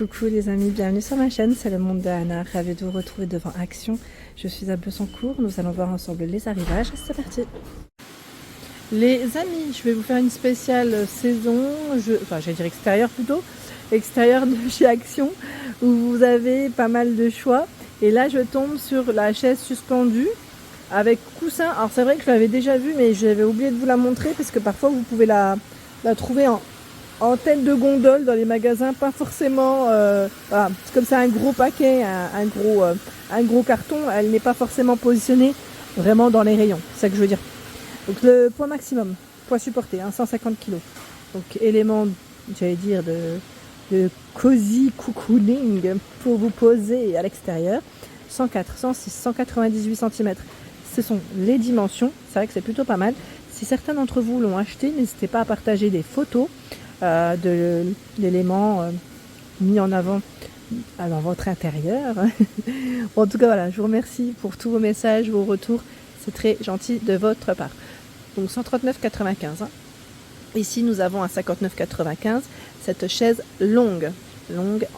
Coucou les amis, bienvenue sur ma chaîne, c'est le monde de Anna, ravie de vous retrouver devant Action. Je suis à Bessancourt, nous allons voir ensemble les arrivages, c'est parti. Les amis, je vais vous faire une spéciale saison, j'allais dire extérieur plutôt, extérieur de chez Action, où vous avez pas mal de choix. Et là je tombe sur la chaise suspendue avec coussin. Alors c'est vrai que je l'avais déjà vue, mais j'avais oublié de vous la montrer parce que parfois vous pouvez la trouver en tête de gondole dans les magasins, pas forcément, voilà, comme c'est un gros paquet, un gros carton, elle n'est pas forcément positionnée vraiment dans les rayons, c'est ça que je veux dire. Donc le poids maximum, poids supporté, 150 kg. Donc élément, j'allais dire, de cozy cocooning pour vous poser à l'extérieur. 104, 106, 198 cm, ce sont les dimensions, c'est vrai que c'est plutôt pas mal. Si certains d'entre vous l'ont acheté, n'hésitez pas à partager des photos de l'élément mis en avant dans votre intérieur. En tout cas voilà, je vous remercie pour tous vos messages, vos retours, c'est très gentil de votre part. Donc 139,95 hein. Ici nous avons un 59,95, cette chaise longue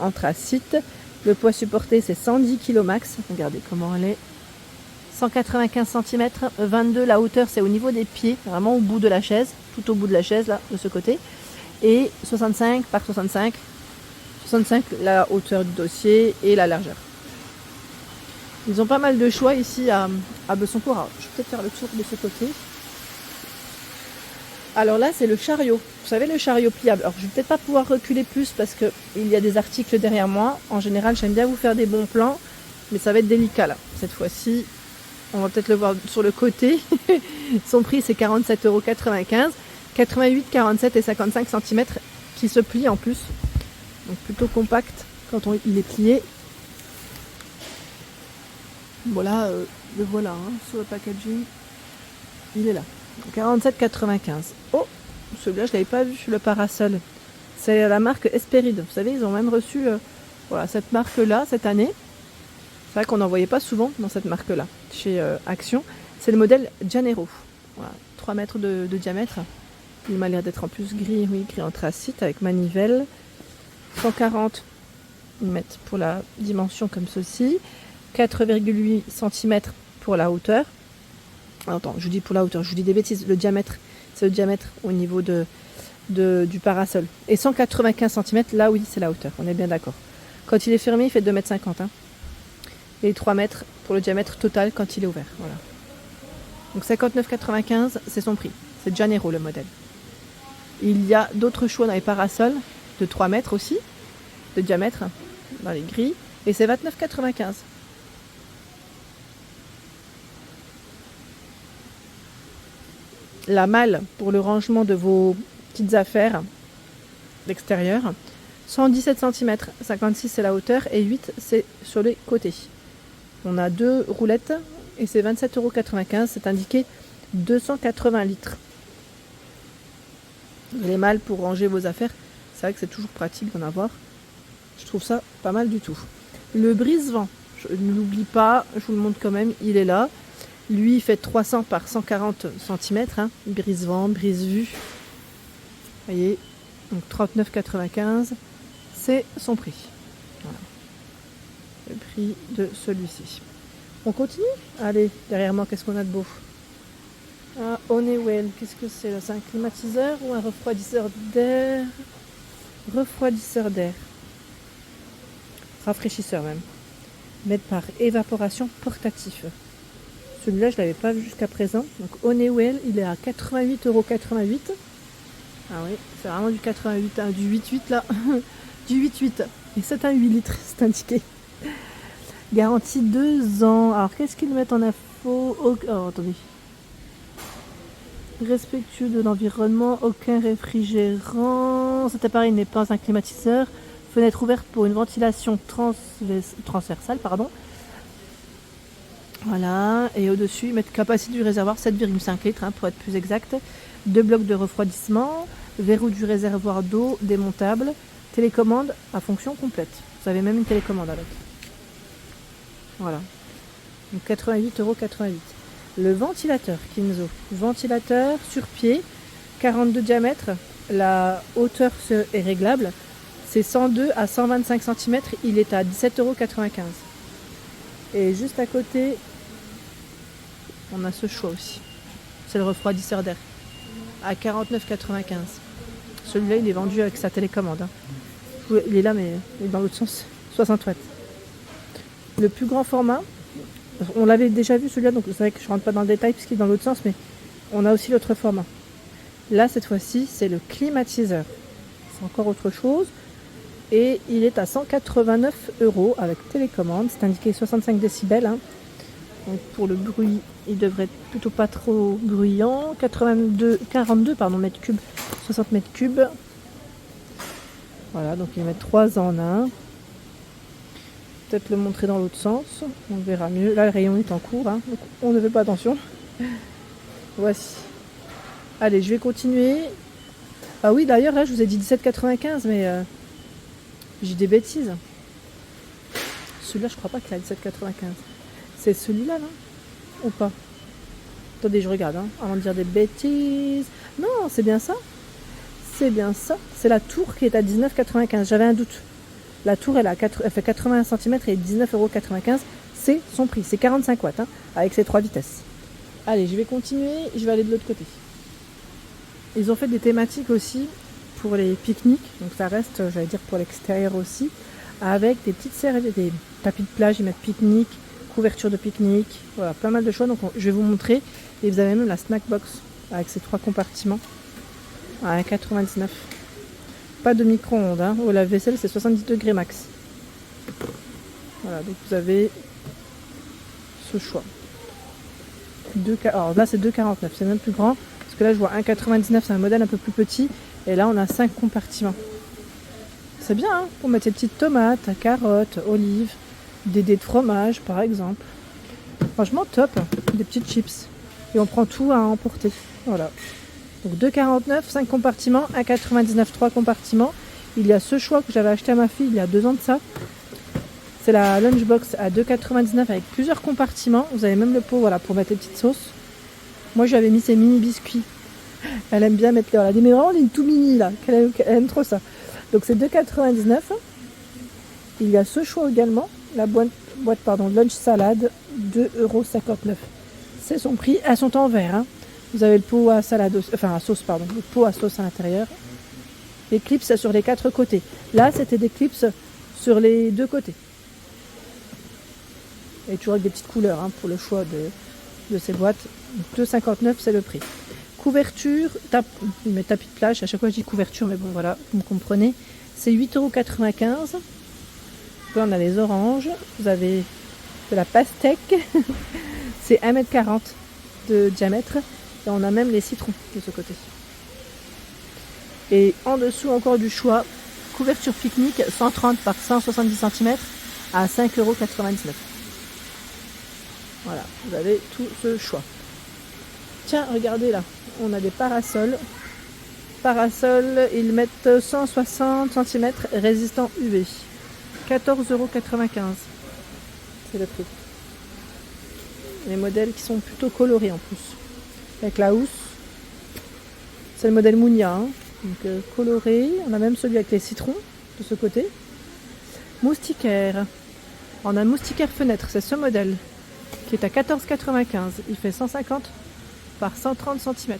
anthracite. Le poids supporté c'est 110 kg max, regardez comment elle est. 195 cm, 22 la hauteur, c'est au niveau des pieds, vraiment au bout de la chaise, tout au bout de la chaise là, de ce côté. Et 65 par 65, 65 la hauteur du dossier et la largeur. Ils ont pas mal de choix ici à Bessancourt. Alors, je vais peut-être faire le tour de ce côté. Alors là c'est le chariot, vous savez le chariot pliable. Alors je vais peut-être pas pouvoir reculer plus parce que il y a des articles derrière moi. En général j'aime bien vous faire des bons plans, mais ça va être délicat là. Cette fois-ci, on va peut-être le voir sur le côté. Son prix c'est 47,95 €. 88, 47 et 55 cm qui se plie en plus. Donc plutôt compact quand il est plié. Voilà, le voilà hein, sur le packaging. Il est là. 47,95 €. Oh, celui-là je l'avais pas vu, le parasol. C'est la marque Hesperide. Vous savez, ils ont même reçu voilà, cette marque-là cette année. C'est vrai qu'on n'en voyait pas souvent dans cette marque-là chez Action. C'est le modèle Janeiro. Voilà, 3 mètres de diamètre. Il m'a l'air d'être en plus gris, oui, gris anthracite avec manivelle. 140 mm pour la dimension comme ceci. 4,8 cm pour la hauteur. Attends, je vous dis pour la hauteur, je vous dis des bêtises. Le diamètre, c'est le diamètre au niveau du parasol. Et 195 cm, là oui, c'est la hauteur, on est bien d'accord. Quand il est fermé, il fait 2,50 m. Hein. Et 3 mètres pour le diamètre total quand il est ouvert. Voilà. Donc 59,95, c'est son prix. C'est Janeiro le modèle. Il y a d'autres choix dans les parasols de 3 mètres aussi, de diamètre, dans les gris. Et c'est 29,95. La malle pour le rangement de vos petites affaires d'extérieur. 117 cm, 56 c'est la hauteur et 8 c'est sur les côtés. On a 2 roulettes et c'est 27,95 €. C'est indiqué 280 litres. Les malles pour ranger vos affaires, c'est vrai que c'est toujours pratique d'en avoir. Je trouve ça pas mal du tout. Le brise-vent, je ne l'oublie pas, je vous le montre quand même, il est là. Lui, il fait 300 par 140 cm. Hein. Brise-vent, brise-vue. Vous voyez, donc 39,95 €, c'est son prix. Voilà. Le prix de celui-ci. On continue? Allez, derrière moi, qu'est-ce qu'on a de beau? Un Honeywell, qu'est-ce que c'est là? C'est un climatiseur ou un refroidisseur d'air? Refroidisseur d'air. Rafraîchisseur même. Made par évaporation portatif. Celui-là, je ne l'avais pas vu jusqu'à présent. Donc Honeywell, il est à 88,88 €. Ah oui, c'est vraiment du 88, hein, du 8,8 là. Du 8,8. Et c'est un 8 litres, c'est indiqué. Garantie 2 ans. Alors, qu'est-ce qu'ils mettent en info? Oh, attendez. Respectueux de l'environnement, aucun réfrigérant. Cet appareil n'est pas un climatiseur. Fenêtre ouverte pour une ventilation transversale, pardon. Voilà, et au-dessus, ils mettent capacité du réservoir 7,5 litres, hein, pour être plus exact. 2 blocs de refroidissement, verrou du réservoir d'eau démontable, télécommande à fonction complète. Vous avez même une télécommande avec. Voilà. Donc 88,88 €. Le ventilateur Kinzo. Ventilateur sur pied, 42 diamètres. La hauteur est réglable. C'est 102 à 125 cm, il est à 17,95 €. Et juste à côté, on a ce choix aussi. C'est le refroidisseur d'air à 49,95 €. Celui-là, il est vendu avec sa télécommande. Il est là, mais il est dans l'autre sens. 60 watts. Le plus grand format, on l'avait déjà vu celui-là, donc c'est vrai que je ne rentre pas dans le détail puisqu'il est dans l'autre sens, mais on a aussi l'autre format. Là, cette fois-ci, c'est le climatiseur. C'est encore autre chose. Et il est à 189 € avec télécommande. C'est indiqué 65 décibels. Hein. Donc pour le bruit, il devrait être plutôt pas trop bruyant. 42 mètres cubes, 60 mètres cubes. Voilà, donc ils mettent 3 en 1. Peut-être le montrer dans l'autre sens, on verra mieux. Là, le rayon est en cours, hein, donc on ne fait pas attention. Voici. Allez, je vais continuer. Ah oui, d'ailleurs, là, je vous ai dit 17,95, mais j'ai des bêtises. Celui-là, je crois pas qu'il a 17,95. C'est celui-là, là ou pas? Attendez, je regarde, hein, avant de dire des bêtises. Non, c'est bien ça. C'est bien ça. C'est la tour qui est à 19,95. J'avais un doute. La tour, elle fait 80 cm et 19,95 €. C'est son prix. C'est 45 watts, hein, avec ses 3 vitesses. Allez, je vais continuer. Je vais aller de l'autre côté. Ils ont fait des thématiques aussi pour les pique-niques. Donc ça reste, j'allais dire, pour l'extérieur aussi. Avec des petites serviettes, des tapis de plage. Ils mettent pique-nique, couverture de pique-nique. Voilà, pas mal de choix. Donc je vais vous montrer. Et vous avez même la snack box avec ses 3 compartiments à 1,99 €. Pas de micro-ondes, hein. Au lave-vaisselle, c'est 70 degrés max. Voilà, donc vous avez ce choix. Alors là, c'est 2,49 €, c'est même plus grand. Parce que là, je vois 1,99 €, c'est un modèle un peu plus petit. Et là, on a 5 compartiments. C'est bien, hein, pour mettre ses petites tomates, carottes, olives, des dés de fromage, par exemple. Franchement, top. Des petites chips. Et on prend tout à emporter. Voilà. Donc 2,49 €, 5 compartiments, 1,99 €, 3 compartiments. Il y a ce choix que j'avais acheté à ma fille il y a 2 ans de ça. C'est la lunchbox à 2,99 € avec plusieurs compartiments. Vous avez même le pot, voilà, pour mettre les petites sauces. Moi, j'avais mis ces mini biscuits. Elle aime bien mettre les... Elle a dit, mais vraiment, les tout mini, là. Elle aime trop ça. Donc c'est 2,99 €. Il y a ce choix également. La boîte lunch salade, 2,59 €. C'est son prix. Elles sont en verre, hein. Vous avez le pot à salade, enfin à sauce, pardon, le pot à sauce à l'intérieur. Les clips sur les 4 côtés. Là, c'était des clips sur les 2 côtés. Et toujours avec des petites couleurs, hein, pour le choix de ces boîtes. 2,59 €, c'est le prix. Couverture, mais tapis de plage. À chaque fois, je dis couverture, mais bon, voilà, vous me comprenez. C'est 8,95 €. Là, on a les oranges. Vous avez de la pastèque. C'est 1,40 m de diamètre. Et on a même les citrons de ce côté. Et en dessous encore du choix, couverture pique-nique 130 par 170 cm à 5,99 €. Voilà, vous avez tout ce choix. Tiens, regardez là, on a des parasols. Parasols, ils mettent 160 cm résistant UV. 14,95 €. C'est le prix. Les modèles qui sont plutôt colorés en plus. Avec la housse. C'est le modèle Mounia, hein. Donc coloré. On a même celui avec les citrons de ce côté. Moustiquaire. On a un moustiquaire fenêtre, c'est ce modèle qui est à 14,95 €. Il fait 150 par 130 cm.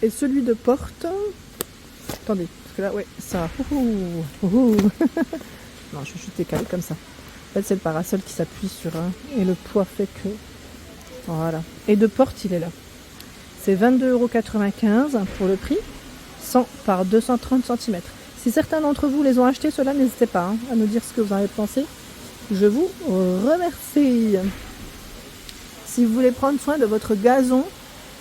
Et celui de porte. Attendez, parce que là, ouais, ça. Non, je suis juste décalé comme ça. En fait, c'est le parasol qui s'appuie sur un. Et le poids fait que. Voilà. Et de porte, il est là. C'est 22,95 € pour le prix. 100 par 230 cm. Si certains d'entre vous les ont achetés, ceux-là, n'hésitez pas, hein, à nous dire ce que vous en avez pensé. Je vous remercie. Si vous voulez prendre soin de votre gazon,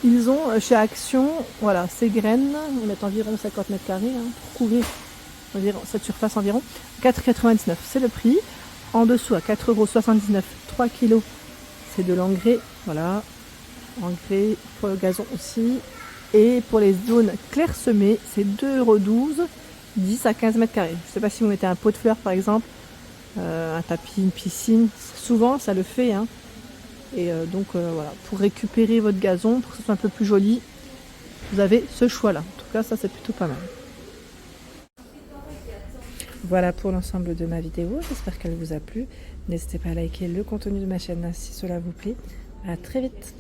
ils ont chez Action, voilà, ces graines. Ils mettent environ 50 mètres carrés, hein, pour couvrir environ, cette surface environ. 4,99 €, c'est le prix. En dessous, à 4,79 €, 3 kg, c'est de l'engrais. Voilà, engrais pour le gazon aussi. Et pour les zones clairsemées, c'est 2,12 €, 10 à 15 mètres carrés. Je ne sais pas si vous mettez un pot de fleurs par exemple, un tapis, une piscine. Souvent, ça le fait. Hein. Et donc voilà, pour récupérer votre gazon, pour que ce soit un peu plus joli, vous avez ce choix-là. En tout cas, ça c'est plutôt pas mal. Voilà pour l'ensemble de ma vidéo, j'espère qu'elle vous a plu. N'hésitez pas à liker le contenu de ma chaîne si cela vous plaît. À très vite.